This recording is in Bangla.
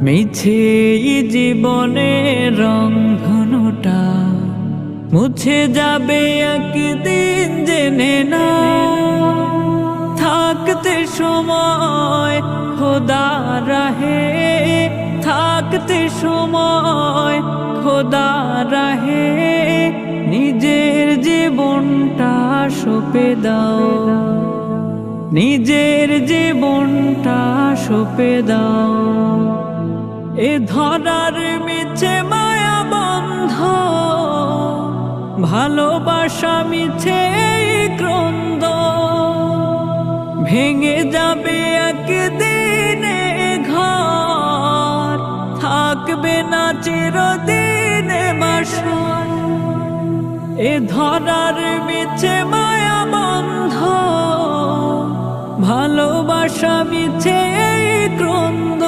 মিছে জীবনের রংধনুটা মুছে যাবে একদিন, জেনে না। থাকতে সময় খোদা রাহে, থাকতে সময় খোদা রাহে, নিজের জীবনটা সঁপে দাও, নিজের জীবনটা সঁপে দাও। এ ধরার মিছে মায়া বন্ধ, ভালোবাসা মিছে ক্রন্দ, ভেঙে যাবে একদিনে ঘর, থাকবে না চিরদিনে বাসর। এ ধরার মিছে মায়া বন্ধ, ভালোবাসা মিছে ক্রন্দ,